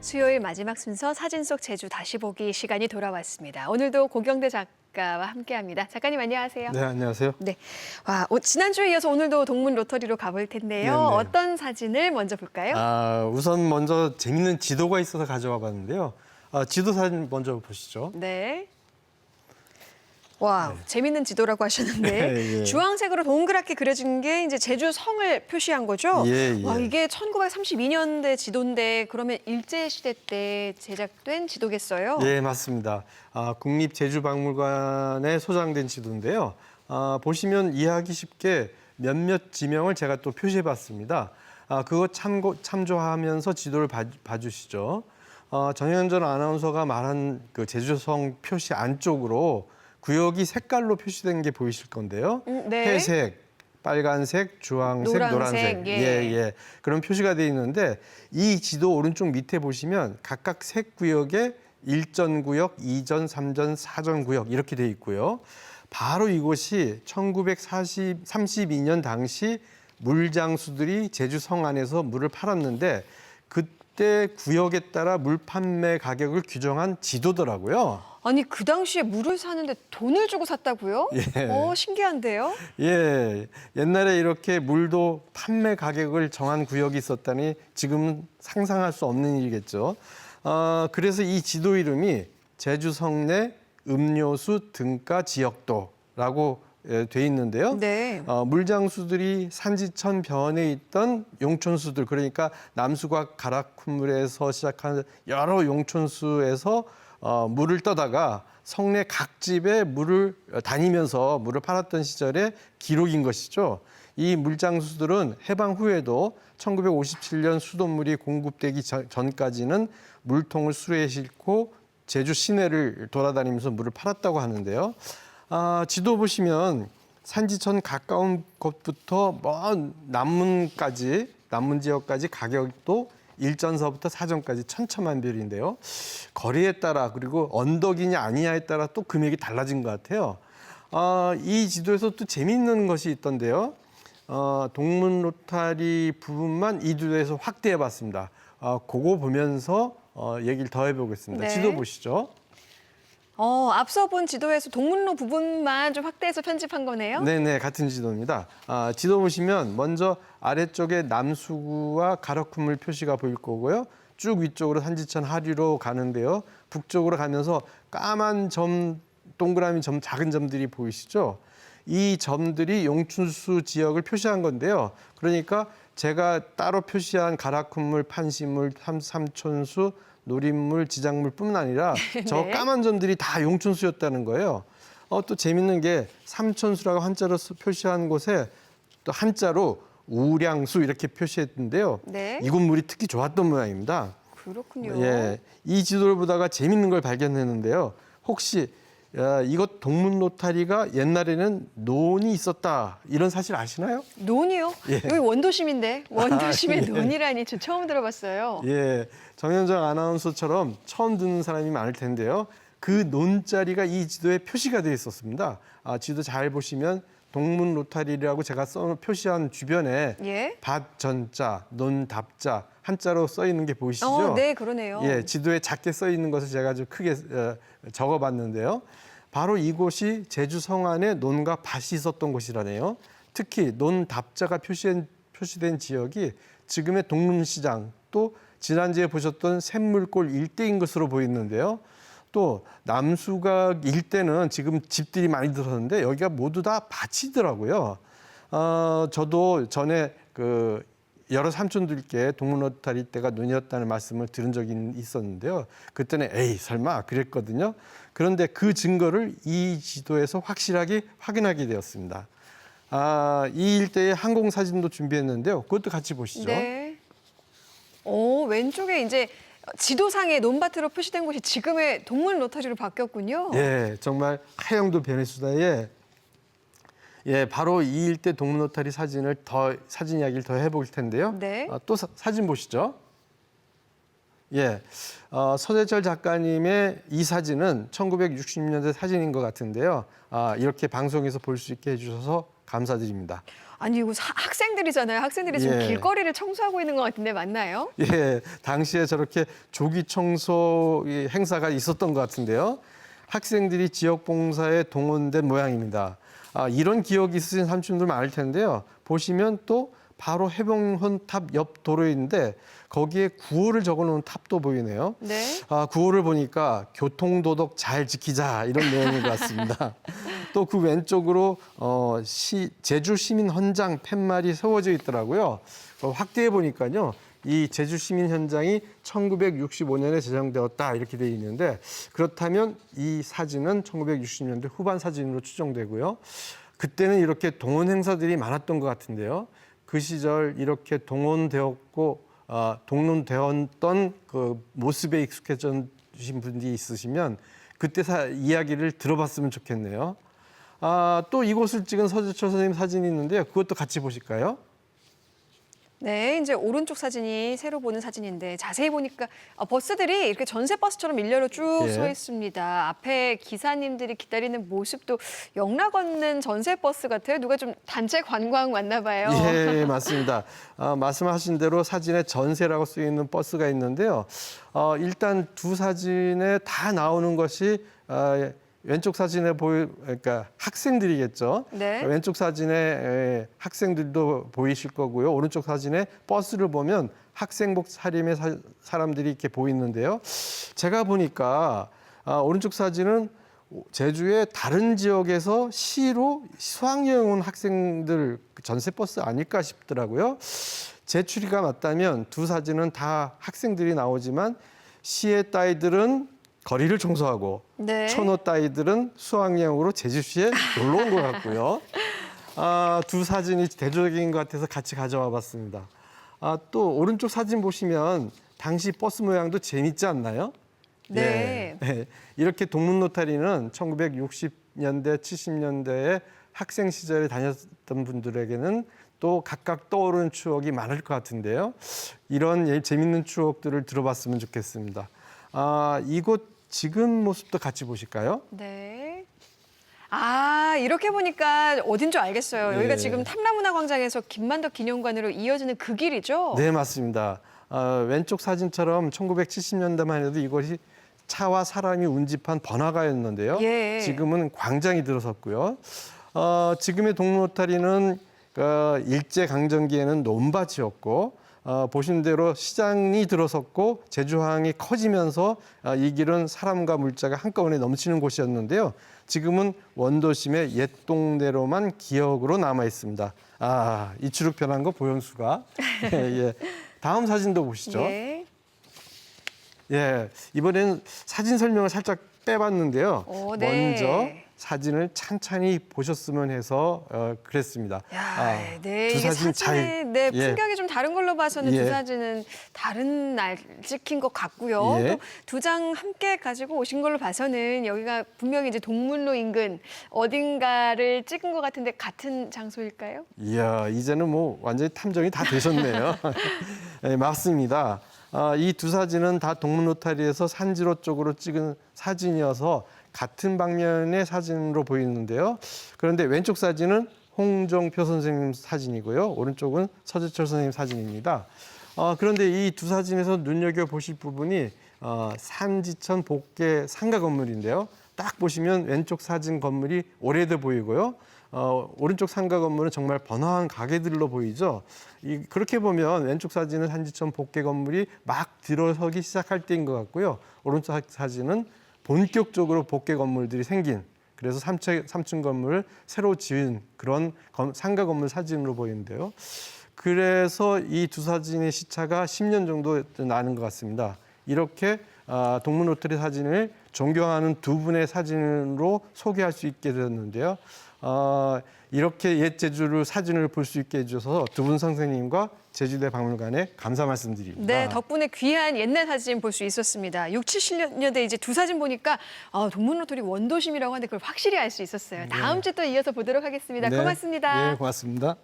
수요일 마지막 순서 사진 속 제주 다시 보기 시간이 돌아왔습니다. 오늘도 고경대 작가와 함께합니다. 작가님 안녕하세요. 네, 안녕하세요. 네, 와, 지난주에 이어서 오늘도 동문 로터리로 가볼 텐데요. 네네. 어떤 사진을 먼저 볼까요? 우선 먼저 재밌는 지도가 있어서 가져와 봤는데요. 지도 사진 먼저 보시죠. 네. 와, 재밌는 지도라고 하셨는데 네, 예. 주황색으로 동그랗게 그려진 게 이제 제주 성을 표시한 거죠? 예, 예. 와, 이게 1932년대 지도인데 그러면 일제 시대 때 제작된 지도겠어요? 예, 맞습니다. 국립제주박물관에 소장된 지도인데요. 보시면 이해하기 쉽게 몇몇 지명을 제가 또 표시해 봤습니다. 그거 참조하면서 지도를 봐주시죠. 정현전 아나운서가 말한 그 제주성 표시 안쪽으로 구역이 색깔로 표시된 게 보이실 건데요. 네. 회색, 빨간색, 주황색, 노란색. 예. 그런 표시가 돼 있는데 이 지도 오른쪽 밑에 보시면 각각 색 구역에 1전 구역, 2전, 3전, 4전 구역 이렇게 돼 있고요. 바로 이곳이 1932년 당시 물장수들이 제주성 안에서 물을 팔았는데 그때 구역에 따라 물 판매 가격을 규정한 지도더라고요. 아니 그 당시에 물을 사는데 돈을 주고 샀다고요? 예. 신기한데요? 예, 옛날에 이렇게 물도 판매 가격을 정한 구역이 있었다니 지금은 상상할 수 없는 일이겠죠. 그래서 이 지도 이름이 제주성 내 음료수 등가 지역도라고 돼 있는데요. 네. 물장수들이 산지천 변에 있던 용촌수들, 그러니까 남수과 가락콧물에서 시작한 여러 용촌수에서 물을 떠다가 성내 각 집에 물을 다니면서 물을 팔았던 시절의 기록인 것이죠. 이 물장수들은 해방 후에도 1957년 수돗물이 공급되기 전까지는 물통을 수레에 싣고 제주 시내를 돌아다니면서 물을 팔았다고 하는데요. 지도 보시면 산지천 가까운 곳부터 먼 남문 지역까지 가격도 1전서부터 4전까지 천차만별인데요. 거리에 따라 그리고 언덕이냐 아니냐에 따라 또 금액이 달라진 것 같아요. 이 지도에서 또 재미있는 것이 있던데요. 동문 로타리 부분만 이 지도에서 확대해 봤습니다. 그거 보면서 얘기를 더 해보겠습니다. 네. 지도 보시죠. 앞서 본 지도에서 동문로 부분만 좀 확대해서 편집한 거네요? 네네, 같은 지도입니다. 지도 보시면 먼저 아래쪽에 남수구와 가락콧물 표시가 보일 거고요. 쭉 위쪽으로 산지천 하류로 가는데요. 북쪽으로 가면서 까만 점, 동그라미 점, 작은 점들이 보이시죠? 이 점들이 용춘수 지역을 표시한 건데요. 그러니까 제가 따로 표시한 가락콧물, 판시물, 삼촌수, 노린물, 지작물뿐만 아니라 저 네. 까만 점들이 다 용춘수였다는 거예요. 또 재밌는 게 삼촌수라고 한자로 표시한 곳에 또 한자로 우량수 이렇게 표시했는데요. 네. 이곳 물이 특히 좋았던 모양입니다. 그렇군요. 예, 이 지도를 보다가 재밌는 걸 발견했는데요. 혹시 이것 동문 로타리가 옛날에는 논이 있었다 이런 사실 아시나요? 논이요? 예. 여기 원도심인데 원도심에 예. 논이라니 저 처음 들어봤어요. 예, 정현정 아나운서처럼 처음 듣는 사람이 많을 텐데요. 그 논자리가 이 지도에 표시가 되어 있었습니다. 지도 잘 보시면 동문 로타리라고 제가 표시한 주변에 예. 밭 전자, 논 답자 한자로 써 있는 게 보이시죠? 네, 그러네요. 예, 지도에 작게 써 있는 것을 제가 좀 크게 적어봤는데요. 바로 이곳이 제주 성안에 논과 밭이 있었던 곳이라네요. 특히 논 답자가 표시된 지역이 지금의 동문시장 또 지난주에 보셨던 샘물골 일대인 것으로 보이는데요. 또 남수각 일대는 지금 집들이 많이 들었는데 여기가 모두 다 밭이더라고요. 저도 전에 여러 삼촌들께 동문 로타리 때가 논이었다는 말씀을 들은 적이 있었는데요. 그때는 에이 설마 그랬거든요. 그런데 그 증거를 이 지도에서 확실하게 확인하게 되었습니다. 이 일대의 항공 사진도 준비했는데요. 그것도 같이 보시죠. 네. 왼쪽에 이제 지도상에 논밭으로 표시된 곳이 지금의 동문 로타리로 바뀌었군요. 예, 정말 하영도 베네수다에 바로 이 일대 동문 로타리 사진 이야기를 더 해볼 텐데요. 네. 또 사진 보시죠. 예, 서재철 작가님의 이 사진은 1960년대 사진인 것 같은데요. 이렇게 방송에서 볼 수 있게 해주셔서 감사드립니다. 아니 이거 학생들이잖아요. 학생들이 지금 예. 길거리를 청소하고 있는 것 같은데 맞나요? 예, 당시에 저렇게 조기 청소 행사가 있었던 것 같은데요. 학생들이 지역 봉사에 동원된 모양입니다. 이런 기억이 있으신 삼촌들 많을 텐데요. 보시면 또 바로 해병헌 탑 옆 도로인데 거기에 구호를 적어놓은 탑도 보이네요. 네. 구호를 보니까 교통도덕 잘 지키자 이런 내용인 것 같습니다. 또 그 왼쪽으로 제주 시민 헌장 팻말이 세워져 있더라고요. 확대해 보니까요. 이 제주 시민 현장이 1965년에 제정되었다 이렇게 돼 있는데 그렇다면 이 사진은 1960년대 후반 사진으로 추정되고요. 그때는 이렇게 동원 행사들이 많았던 것 같은데요. 그 시절 이렇게 동원되었고 동원되었던 그 모습에 익숙해진 분들이 있으시면 그때 이야기를 들어봤으면 좋겠네요. 또 이곳을 찍은 서재철 선생님 사진이 있는데요. 그것도 같이 보실까요? 네, 이제 오른쪽 사진이 새로 보는 사진인데 자세히 보니까 버스들이 이렇게 전세 버스처럼 일렬로 쭉 서 예. 있습니다. 앞에 기사님들이 기다리는 모습도 영락 없는 전세 버스 같아요. 누가 좀 단체 관광 왔나 봐요. 예, 맞습니다. 말씀하신 대로 사진에 전세라고 쓰여 있는 버스가 있는데요. 일단 두 사진에 다 나오는 것이 왼쪽 사진에 그러니까 학생들이겠죠. 네. 왼쪽 사진에 학생들도 보이실 거고요. 오른쪽 사진에 버스를 보면 학생복 차림의 사람들이 이렇게 보이는데요. 제가 보니까 오른쪽 사진은 제주의 다른 지역에서 시로 수학여행 온 학생들 전세 버스 아닐까 싶더라고요. 제 추리가 맞다면 두 사진은 다 학생들이 나오지만 시의 딸들은 거리를 청소하고 네. 천호 따위들은 수학여행으로 제주시에 놀러 온 것 같고요. 두 사진이 대조적인 것 같아서 같이 가져와 봤습니다. 또 오른쪽 사진 보시면 당시 버스 모양도 재밌지 않나요? 네. 예. 이렇게 동문 노타리는 1960년대, 70년대에 학생 시절에 다녔던 분들에게는 또 각각 떠오르는 추억이 많을 것 같은데요. 이런 재밌는 추억들을 들어봤으면 좋겠습니다. 이곳 지금 모습도 같이 보실까요? 네. 이렇게 보니까 어딘 줄 알겠어요. 여기가 예. 지금 탐라문화광장에서 김만덕 기념관으로 이어지는 그 길이죠? 네, 맞습니다. 왼쪽 사진처럼 1970년대만 해도 이곳이 차와 사람이 운집한 번화가였는데요. 예. 지금은 광장이 들어섰고요. 지금의 동로타리는 일제강점기에는 논밭이었고 보신 대로 시장이 들어섰고 제주항이 커지면서 이 길은 사람과 물자가 한꺼번에 넘치는 곳이었는데요. 지금은 원도심의 옛 동네로만 기억으로 남아 있습니다. 이추룩 변한 거 보현수가. 예. 다음 사진도 보시죠. 예. 예, 이번에는 사진 설명을 살짝 빼봤는데요. 네. 먼저 사진을 찬찬히 보셨으면 해서 그랬습니다. 네, 두 이게 사진 사진의 예. 풍경이 좀 다른 걸로 봐서는 예. 두 사진은 다른 날 찍힌 것 같고요. 예. 또 두 장 함께 가지고 오신 걸로 봐서는 여기가 분명히 이제 동문로 인근 어딘가를 찍은 것 같은데 같은 장소일까요? 이야, 이제는 뭐 완전히 탐정이 다 되셨네요. 네, 맞습니다. 이 두 사진은 다 동문로타리에서 산지로 쪽으로 찍은 사진이어서 같은 방면의 사진으로 보이는데요. 그런데 왼쪽 사진은 홍정표 선생님 사진이고요. 오른쪽은 서재철 선생님 사진입니다. 그런데 이 두 사진에서 눈여겨보실 부분이 산지천 복개 상가 건물인데요. 딱 보시면 왼쪽 사진 건물이 오래돼 보이고요. 오른쪽 상가 건물은 정말 번화한 가게들로 보이죠. 그렇게 보면 왼쪽 사진은 산지천 복개 건물이 막 들어서기 시작할 때인 것 같고요. 오른쪽 사진은 본격적으로 복개 건물들이 생긴 그래서 3층 건물을 새로 지은 그런 상가 건물 사진으로 보이는데요. 그래서 이 두 사진의 시차가 10년 정도 나는 것 같습니다. 이렇게 동문호텔의 사진을 존경하는 두 분의 사진으로 소개할 수 있게 되었는데요. 이렇게 옛 제주를 사진을 볼 수 있게 해주셔서 두 분 선생님과 제주대 박물관에 감사 말씀드립니다. 네, 덕분에 귀한 옛날 사진 볼 수 있었습니다. 6, 70년대 이제 두 사진 보니까 동문로터리 원도심이라고 하는데 그걸 확실히 알 수 있었어요. 다음 주 또 이어서 보도록 하겠습니다. 네. 고맙습니다. 네, 고맙습니다.